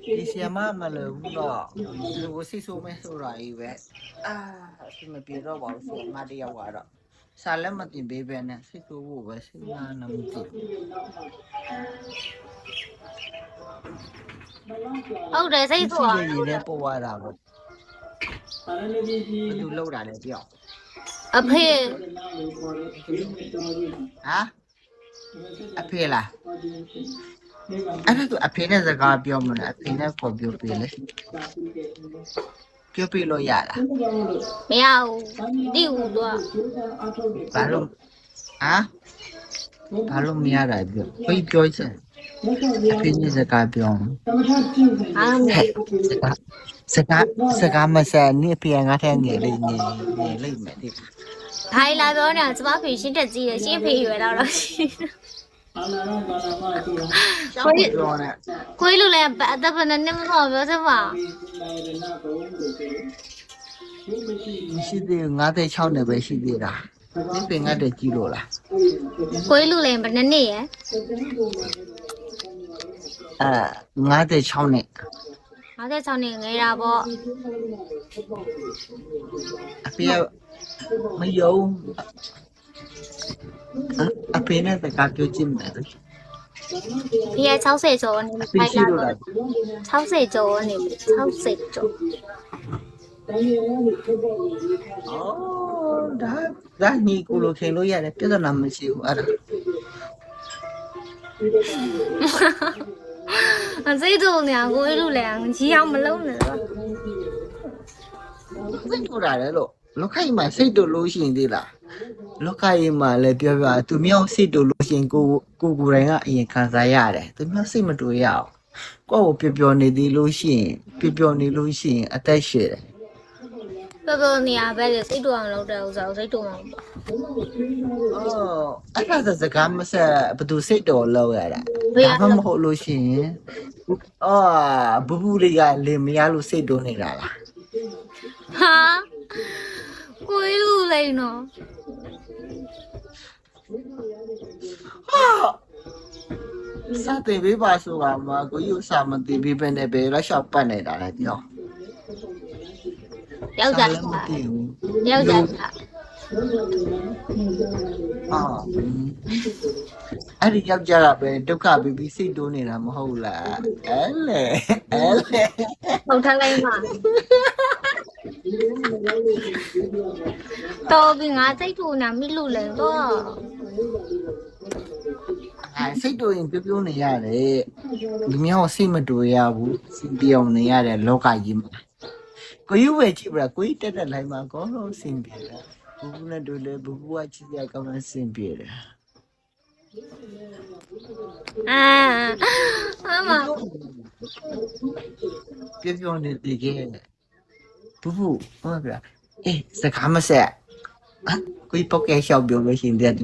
ဒီဆီယမမလို့ဘူးတော့လူကိုစိတ်ဆိုးမဲဆိုတာကြီးပဲအာအဆင်မပြေတော့ပါဘူးဆီယမတယောက်ကတော့စာလည်းမတင်ပေးပဲနဲ့စိတ်ဆိုးဖို့ပဲစဉ်းစားနေမှသိဟုတ်တယ်စိတ်ဆိုးရည်နဲ့ပို့ရတာပေါ့ဘယ်သူလောက်တာလဲပြောက်အဖေဟာအဖေလားအဲ့ဒါအဖေနဲ့စကားပြောမလားအဖေနဲ့ခေါ်ပြောပြလေပြောပြလို့ရလားမရဘူးတိဘူးတော့ဘာလို့ဘာလို့မရတာပြောဖိတ်ပြောချင်အဖေနဲ့စကားပြောအားမစကားမဆက်နေပြန်ငါထဲငယ်လေးနေလိုက်မယ်ဒီထိုင်လာပြောနေကျမဖေရှင်းတက်ကြီးရရှင်းဖေရွယ်တော့ရှိကိုလူလည်းအသက်ဘယ်နဲ့မဟုတ်ပြောစမ်းပါရှိသေး96နဲ့ပဲရှိသေးတာဒီပင်ငါတက်ကြီးလို့လားကိုလူလည်းဘယ်နဲ့ရ56နဲ့56နဲ့ငယ်တာပေါ့အဖေမယုံအဖေနဲ့စကားပြောချင်တယ်ဖေက60ကျော်နေဖိုက်လာ60ကျော်နေ60ကျော်အော်ဒါညီကိုလိုခင်လို့ရတယ်ပြဿနာမရှိဘူးအဲ့ဒါစိတ်တို့နေကိုလူလည်းကြီးအောင်မလုံးနဲ့တော့စိတ်တို့ရတယ်လို့လောခိုင်မှာစိတ်တို့လို့ရှိရင်သေးလားလောခိုင်မှာလည်းပြောပြသူမြောက်စိတ်တို့လို့ရှိရင်ကိုယ်တိုင်ကအရင်ခံစားရတယ်သူမြောက်စိတ်မတူရအောင်ကိုယ့်ကိုပျော်နေသေးလို့ရှိရင်ပျော်နေလို့ရှိရင်အသက်ရှည်တယ်ပြောနေရပဲစိတ်တို့အောင်လုပ်တဲ့ဥစ္စာကိုစိတ်တို့အောင်ပေါ့အဲ့ဒါစကားမဆက်ဘယ်သူစိတ်တော်လောက်ရတာဒါမှမဟုတ်လို့ရှိရင်ဘူးလေးကလင်မရလို့စိတ်တိုးနေတာလားဟာကိုလူလေးနော်စတဲ့ဘေးပါဆိုတာမှာကိုယူစာမသိဘေးပဲနဲ့ပဲလက်လျှောက်ပတ်နေတာလေပြောယောက်ျားအဲ့ဒီယောက်ျားကပဲဒုက္ခပြီးစိတ်တိုးနေတာမဟုတ်လားအဲ့လေဟုတ်ထားလိုက်မှာတော်ပြီငါစိတ်ထိုးနေမိလို့လဲတော့စိတ်တိုးရင်ပြောနေရတယ်ဒီမြောက်စိတ်မတိုးရဘူးစိတ်ပြောင်းနေရတဲ့လောကကြီးမှာကိုယူဝဲကြည့်ပါကိုကြီးတက်လိုက်မှာကောလို့စင်ပြေတာဘူးနဲ့တို့လေဘူးကချစ်ရကောင်းစင်ပြေတယ်မပြောနေတည်ခဲ့ဘူးဟုတ်ပါဗျာစကားမဆက်ကိုကြီးပေါက်ကဲလျှောက်ပြောလို့ရှိရင်တည်း